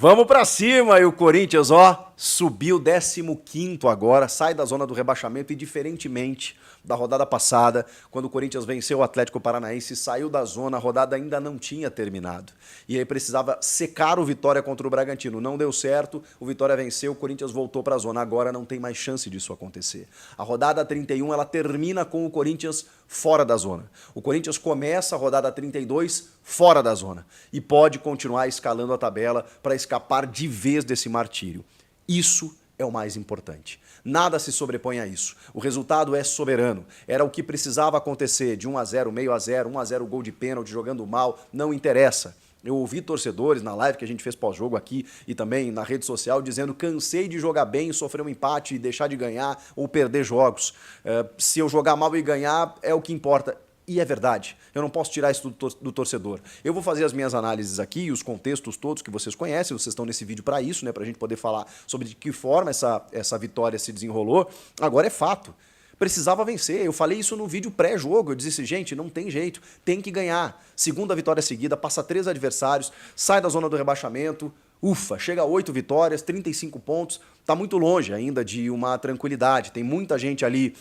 Vamos pra cima! E o Corinthians, ó, subiu 15º agora, sai da zona do rebaixamento e diferentemente da rodada passada, quando o Corinthians venceu o Atlético Paranaense, saiu da zona, a rodada ainda não tinha terminado. E aí precisava secar o Vitória contra o Bragantino. Não deu certo, o Vitória venceu, o Corinthians voltou pra zona. Agora não tem mais chance disso acontecer. A rodada 31, ela termina com o Corinthians fora da zona. O Corinthians começa a rodada 32 fora da zona e pode continuar escalando a tabela para escapar de vez desse martírio. Isso é o mais importante. Nada se sobrepõe a isso. O resultado é soberano. Era o que precisava acontecer, de 1-0, meio a 0, 1-0 gol de pênalti, jogando mal, não interessa. Eu ouvi torcedores na live que a gente fez pós-jogo aqui e também na rede social dizendo: cansei de jogar bem, sofrer um empate e deixar de ganhar ou perder jogos. Se eu jogar mal e ganhar é o que importa. E é verdade, eu não posso tirar isso do torcedor. Eu vou fazer as minhas análises aqui, os contextos todos que vocês conhecem, vocês estão nesse vídeo para isso, né, para a gente poder falar sobre de que forma essa vitória se desenrolou. Agora é fato, precisava vencer. Eu falei isso no vídeo pré-jogo, eu disse: gente, não tem jeito, tem que ganhar. Segunda vitória seguida, passa 3 adversários, sai da zona do rebaixamento, ufa, chega a 8 vitórias, 35 pontos, está muito longe ainda de uma tranquilidade. Tem muita gente ali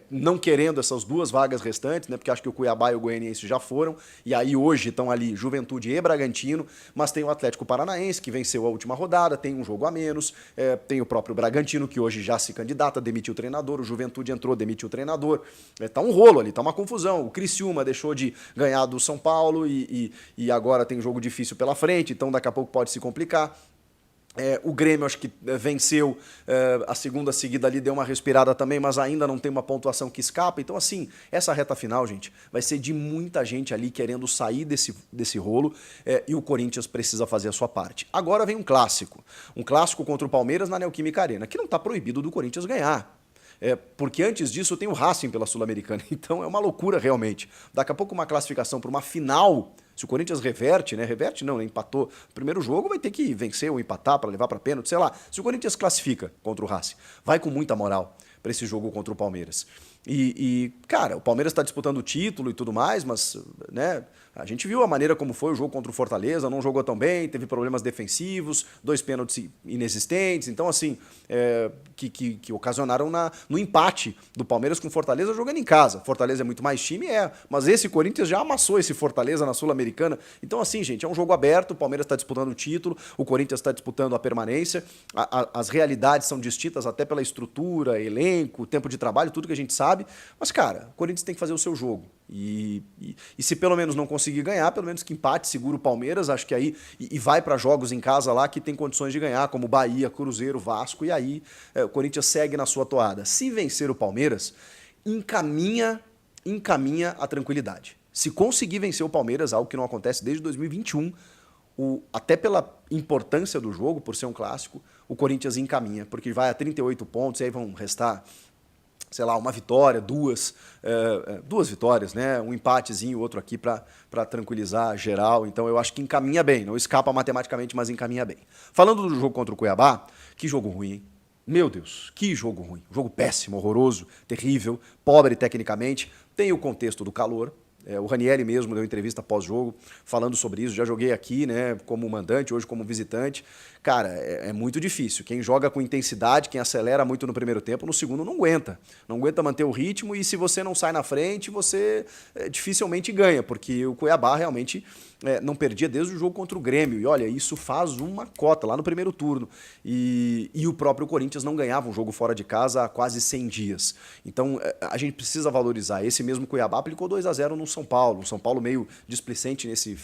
não querendo essas 2 vagas restantes, né? Porque acho que o Cuiabá e o Goianiense já foram, e aí hoje estão ali Juventude e Bragantino, mas tem o Atlético Paranaense, que venceu a última rodada, tem um jogo a menos, tem o próprio Bragantino, que hoje já se candidata, demitiu o treinador, o Juventude entrou, demitiu o treinador, tá um rolo ali, tá uma confusão. O Criciúma deixou de ganhar do São Paulo e agora tem um jogo difícil pela frente, então daqui a pouco pode se complicar. O Grêmio acho que venceu a segunda seguida ali, deu uma respirada também, mas ainda não tem uma pontuação que escapa. Então, assim, essa reta final, gente, vai ser de muita gente ali querendo sair desse rolo, e o Corinthians precisa fazer a sua parte. Agora vem um clássico contra o Palmeiras na Neoquímica Arena, que não está proibido do Corinthians ganhar. Porque antes disso tem o Racing pela Sul-Americana, então é uma loucura realmente. Daqui a pouco uma classificação para uma final, se o Corinthians reverte, né? Reverte não, né? Empatou o primeiro jogo, vai ter que vencer ou empatar para levar para pênalti, sei lá. Se o Corinthians classifica contra o Racing, vai com muita moral para esse jogo contra o Palmeiras. Cara, o Palmeiras está disputando o título e tudo mais, mas, né, a gente viu a maneira como foi o jogo contra o Fortaleza, não jogou tão bem, teve problemas defensivos, 2 pênaltis inexistentes, então, assim, que ocasionaram no empate do Palmeiras com o Fortaleza jogando em casa. Fortaleza é muito mais time, mas esse Corinthians já amassou esse Fortaleza na Sul-Americana. Então, assim, gente, é um jogo aberto, o Palmeiras está disputando o título, o Corinthians está disputando a permanência, as realidades são distintas até pela estrutura, elenco, tempo de trabalho, tudo que a gente sabe. Mas, cara, o Corinthians tem que fazer o seu jogo. E se pelo menos não conseguir ganhar, pelo menos que empate, segura o Palmeiras, acho que aí, e vai para jogos em casa lá que tem condições de ganhar, como Bahia, Cruzeiro, Vasco, e aí o Corinthians segue na sua toada. Se vencer o Palmeiras, encaminha a tranquilidade. Se conseguir vencer o Palmeiras, algo que não acontece desde 2021, até pela importância do jogo, por ser um clássico, o Corinthians encaminha, porque vai a 38 pontos, e aí vão restar, sei lá, uma vitória, duas vitórias, né? Um empatezinho, outro aqui para tranquilizar geral. Então eu acho que encaminha bem, não escapa matematicamente, mas encaminha bem. Falando do jogo contra o Cuiabá, que jogo ruim, hein? Meu Deus, que jogo ruim. Jogo péssimo, horroroso, terrível, pobre tecnicamente. Tem o contexto do calor. O Ranieri mesmo deu entrevista pós-jogo falando sobre isso. Já joguei aqui, né, como mandante, hoje como visitante. Cara, é muito difícil. Quem joga com intensidade, quem acelera muito no primeiro tempo, no segundo não aguenta. Não aguenta manter o ritmo, e se você não sai na frente, você dificilmente ganha, porque o Cuiabá realmente não perdia desde o jogo contra o Grêmio. E olha, isso faz uma cota lá no primeiro turno. E o próprio Corinthians não ganhava um jogo fora de casa há quase 100 dias. Então a gente precisa valorizar. Esse mesmo Cuiabá aplicou 2-0 no São Paulo. O São Paulo meio displicente nesse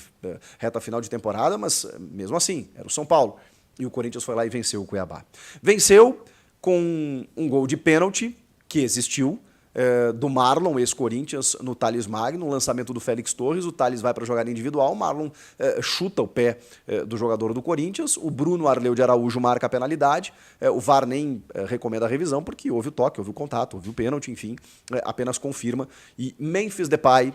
reta final de temporada, mas mesmo assim, era o São Paulo. E o Corinthians foi lá e venceu o Cuiabá. Venceu com um gol de pênalti, que existiu, do Marlon, ex-Corinthians, no Thales Magno, no lançamento do Félix Torres. O Thales vai para a jogada individual, o Marlon chuta o pé do jogador do Corinthians, o Bruno Arleu de Araújo marca a penalidade, o VAR nem recomenda a revisão, porque houve o toque, houve o contato, houve o pênalti, enfim, apenas confirma. E Memphis Depay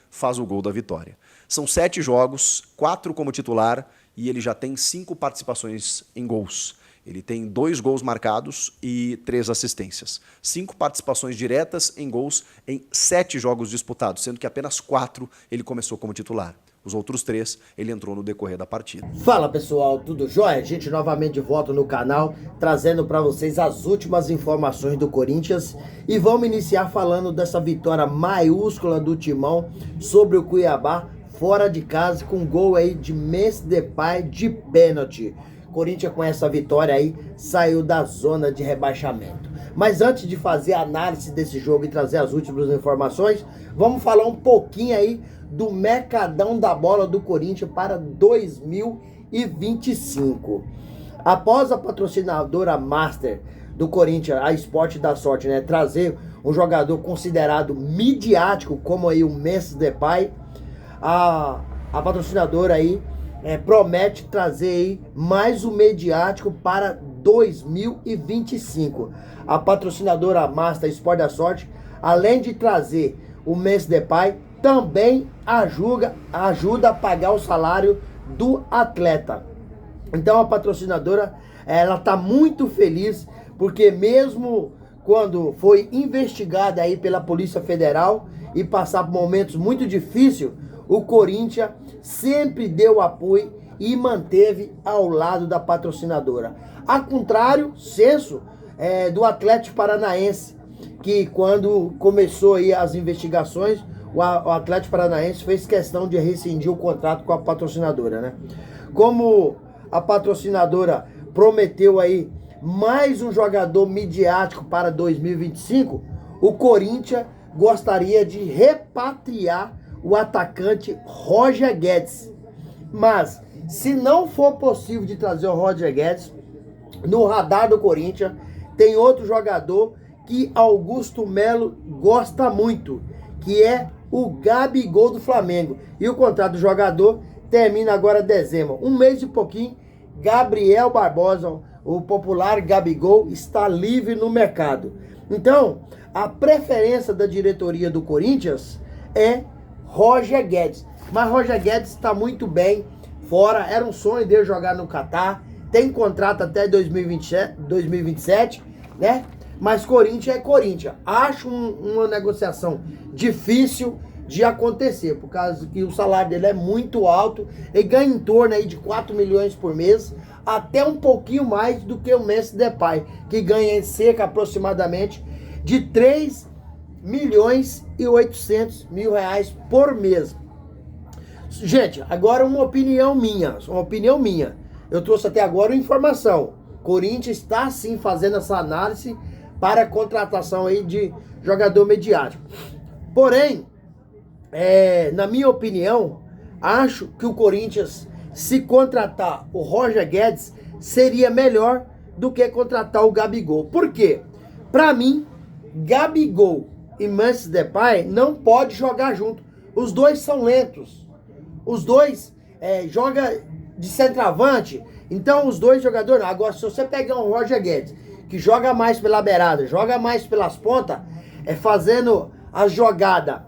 faz o gol da vitória. São 7 jogos, 4 como titular, e ele já tem 5 participações em gols. Ele tem 2 gols marcados e 3 assistências. 5 participações diretas em gols em 7 jogos disputados, sendo que apenas 4 ele começou como titular. Os outros 3, ele entrou no decorrer da partida. Fala pessoal, tudo jóia? A gente novamente de volta no canal, trazendo para vocês as últimas informações do Corinthians e vamos iniciar falando dessa vitória maiúscula do Timão sobre o Cuiabá, fora de casa, com gol aí de Memphis Depay de pênalti. Corinthians com essa vitória aí saiu da zona de rebaixamento. Mas antes de fazer a análise desse jogo e trazer as últimas informações, vamos falar um pouquinho aí do mercadão da bola do Corinthians para 2025. Após a patrocinadora master do Corinthians, a Esporte da Sorte, né, trazer um jogador considerado midiático como aí o Memphis Depay, a patrocinadora aí promete trazer aí mais um mediático para 2025. A patrocinadora master Esporte da Sorte, além de trazer o Memphis Depay, também ajuda a pagar o salário do atleta. Então a patrocinadora, ela tá muito feliz, porque mesmo quando foi investigada aí pela Polícia Federal e passar por momentos muito difíceis, o Corinthians sempre deu apoio e manteve ao lado da patrocinadora. Ao contrário, senso do Atlético Paranaense, que quando começou aí as investigações, o Atlético Paranaense fez questão de rescindir o contrato com a patrocinadora, né? Como a patrocinadora prometeu aí mais um jogador midiático para 2025, o Corinthians gostaria de repatriar o atacante Roger Guedes. Mas, se não for possível de trazer o Roger Guedes, no radar do Corinthians tem outro jogador que Augusto Melo gosta muito, que é o Gabigol do Flamengo. E o contrato do jogador termina agora em dezembro. Um mês e pouquinho, Gabriel Barbosa, o popular Gabigol, está livre no mercado. Então, a preferência da diretoria do Corinthians é Roger Guedes. Mas Roger Guedes está muito bem fora. Era um sonho dele jogar no Catar. Tem contrato até 2027, né? Mas Corinthians é Corinthians. Acho uma negociação difícil de acontecer, por causa que o salário dele é muito alto. Ele ganha em torno aí de 4 milhões por mês, até um pouquinho mais do que o Memphis Depay, que ganha em cerca aproximadamente de 3 milhões e 800 mil reais por mês. Gente, agora uma opinião minha. Eu trouxe até agora uma informação. Corinthians está sim fazendo essa análise para a contratação aí de jogador mediático. Porém, na minha opinião, acho que o Corinthians, se contratar o Roger Guedes, seria melhor do que contratar o Gabigol. Por quê? Para mim, Gabigol e Memphis Depay não pode jogar junto. Os dois são lentos. Os dois jogam de centroavante. Então os dois jogadores... Agora, se você pegar um Roger Guedes, que joga mais pela beirada, joga mais pelas pontas, fazendo a jogada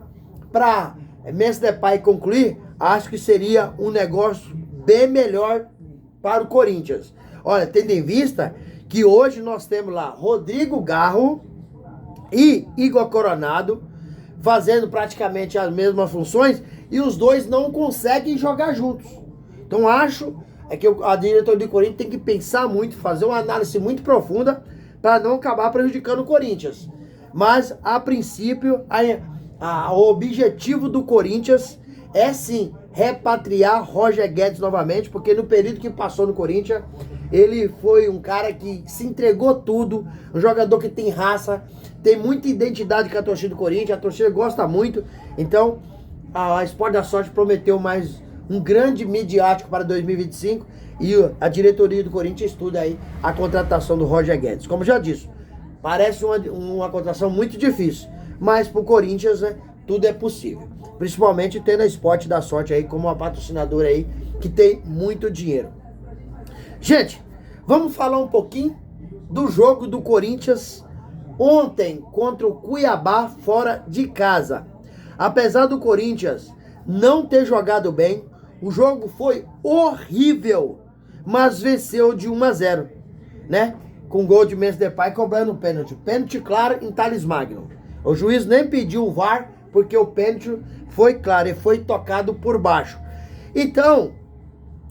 para Memphis Depay concluir, acho que seria um negócio bem melhor para o Corinthians. Olha, tendo em vista que hoje nós temos lá Rodrigo Garro e Igor Coronado fazendo praticamente as mesmas funções e os dois não conseguem jogar juntos. Então acho que a diretoria do Corinthians tem que pensar muito, fazer uma análise muito profunda para não acabar prejudicando o Corinthians. Mas, a princípio, o objetivo do Corinthians é sim repatriar Roger Guedes novamente, porque no período que passou no Corinthians, ele foi um cara que se entregou tudo, um jogador que tem raça, tem muita identidade com a torcida do Corinthians, a torcida gosta muito. Então, a Esporte da Sorte prometeu mais um grande midiático para 2025 e a diretoria do Corinthians estuda aí a contratação do Roger Guedes. Como já disse, parece uma contratação muito difícil, mas para o Corinthians, né, tudo é possível. Principalmente tendo a Esporte da Sorte aí como uma patrocinadora aí que tem muito dinheiro. Gente, vamos falar um pouquinho do jogo do Corinthians ontem contra o Cuiabá fora de casa. Apesar do Corinthians não ter jogado bem, o jogo foi horrível, mas venceu de 1-0, né? Com gol de Memphis Depay cobrando um pênalti. Pênalti claro em Thales Magno. O juiz nem pediu o VAR, porque o pênalti foi claro e foi tocado por baixo. Então,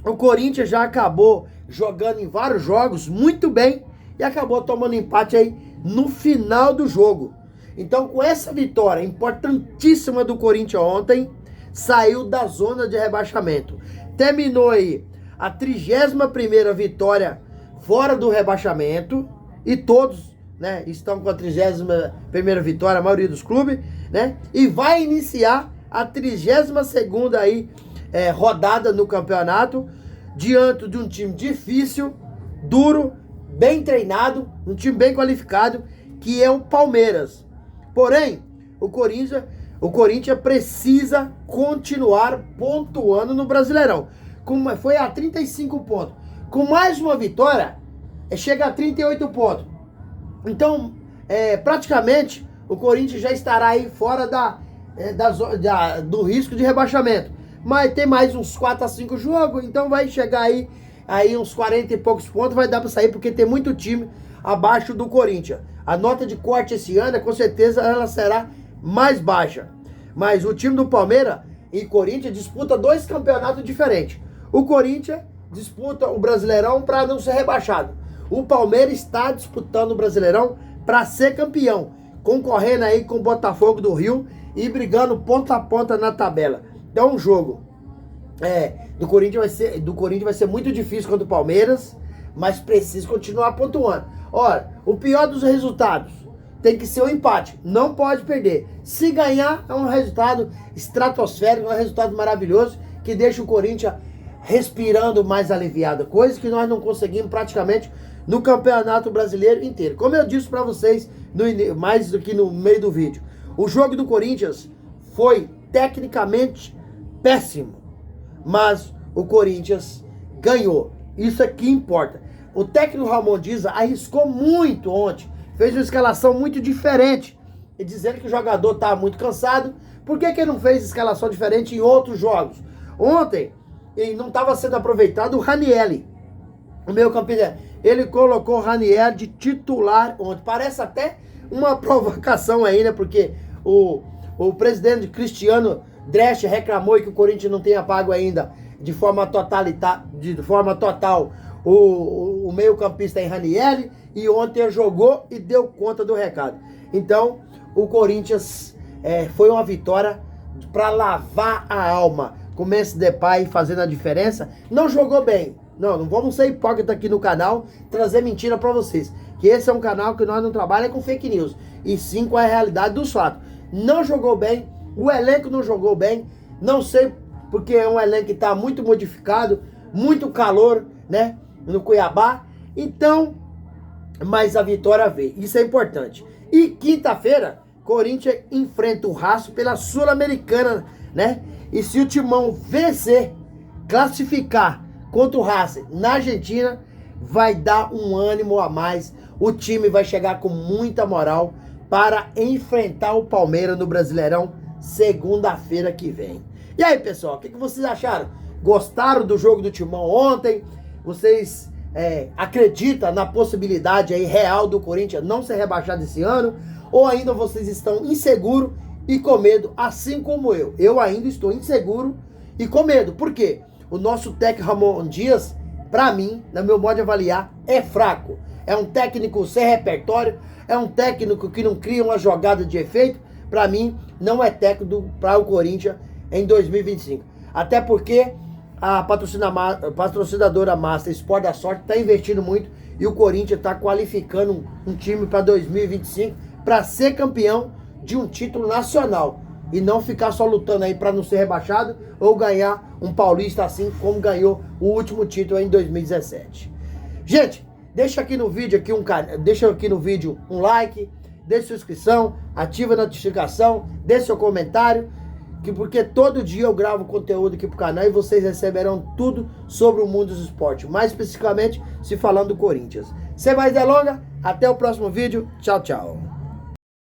o Corinthians já acabou jogando em vários jogos muito bem e acabou tomando empate aí no final do jogo. Então, com essa vitória importantíssima do Corinthians ontem, saiu da zona de rebaixamento. Terminou aí a 31ª vitória fora do rebaixamento e todos, né, estão com a 31ª vitória, a maioria dos clubes, né? E vai iniciar a 32ª aí, rodada no campeonato, diante de um time difícil, duro, bem treinado, um time bem qualificado, que é o Palmeiras. Porém, o Corinthians precisa continuar pontuando no Brasileirão. Foi a 35 pontos. Com mais uma vitória, chega a 38 pontos. Então, praticamente, o Corinthians já estará aí fora do risco de rebaixamento. Mas tem mais uns 4 a 5 jogos, então vai chegar aí uns 40 e poucos pontos, vai dar para sair, porque tem muito time abaixo do Corinthians. A nota de corte esse ano, com certeza, ela será mais baixa. Mas o time do Palmeiras e Corinthians disputa 2 campeonatos diferentes. O Corinthians disputa o Brasileirão para não ser rebaixado. O Palmeiras está disputando o Brasileirão para ser campeão, concorrendo aí com o Botafogo do Rio e brigando ponta a ponta na tabela. Então o jogo do Corinthians vai ser muito difícil contra o Palmeiras, mas precisa continuar pontuando. Ora, o pior dos resultados tem que ser o empate, não pode perder. Se ganhar, é um resultado estratosférico, é um resultado maravilhoso, que deixa o Corinthians respirando mais aliviado, coisa que nós não conseguimos praticamente no Campeonato Brasileiro inteiro. Como eu disse para vocês, mais do que no meio do vídeo, o jogo do Corinthians foi tecnicamente péssimo, mas o Corinthians ganhou. Isso é que importa. O técnico Ramon Dias arriscou muito ontem, fez uma escalação muito diferente, e dizendo que o jogador estava muito cansado. Por que ele não fez escalação diferente em outros jogos? Ontem, ele não estava sendo aproveitado o Ranieri, o meio campista. Ele colocou o Ranieri de titular ontem. Parece até uma provocação aí, né? Porque o presidente Cristiano Dresch reclamou que o Corinthians não tenha pago ainda de forma total o meio campista em Ranieri, e ontem jogou e deu conta do recado. Então, o Corinthians foi uma vitória para lavar a alma, com o Memphis Depay fazendo a diferença. Não jogou bem. Não vamos ser hipócritas aqui no canal, trazer mentira para vocês. Que esse é um canal que nós não trabalhamos com fake news, e sim com a realidade dos fatos. Não jogou bem, o elenco não jogou bem, não sei, porque é um elenco que está muito modificado, muito calor, né, no Cuiabá. Então, mas a vitória veio, isso é importante. E quinta-feira, Corinthians enfrenta o Racing pela Sul-Americana, né? E se o Timão vencer, classificar contra o Racing na Argentina, vai dar um ânimo a mais. O time vai chegar com muita moral para enfrentar o Palmeiras no Brasileirão segunda-feira que vem. E aí, pessoal, o que vocês acharam? Gostaram do jogo do Timão ontem? Vocês acreditam na possibilidade aí real do Corinthians não ser rebaixado esse ano? Ou ainda vocês estão inseguros e com medo, assim como eu? Eu ainda estou inseguro e com medo. Por quê? O nosso técnico Ramon Dias, para mim, no meu modo de avaliar, é fraco. É um técnico sem repertório, é um técnico que não cria uma jogada de efeito. Para mim, não é técnico para o Corinthians em 2025. Até porque a patrocinadora Master Sport da Sorte está investindo muito, e o Corinthians está qualificando um time para 2025 para ser campeão de um título nacional, e não ficar só lutando aí para não ser rebaixado ou ganhar um paulista, assim como ganhou o último título em 2017. Gente, deixa aqui no vídeo um like, deixa sua inscrição, ativa a notificação, deixa seu comentário, porque todo dia eu gravo conteúdo aqui pro canal e vocês receberão tudo sobre o mundo dos esportes, mais especificamente se falando do Corinthians. Sem mais delongas, até o próximo vídeo. Tchau, tchau.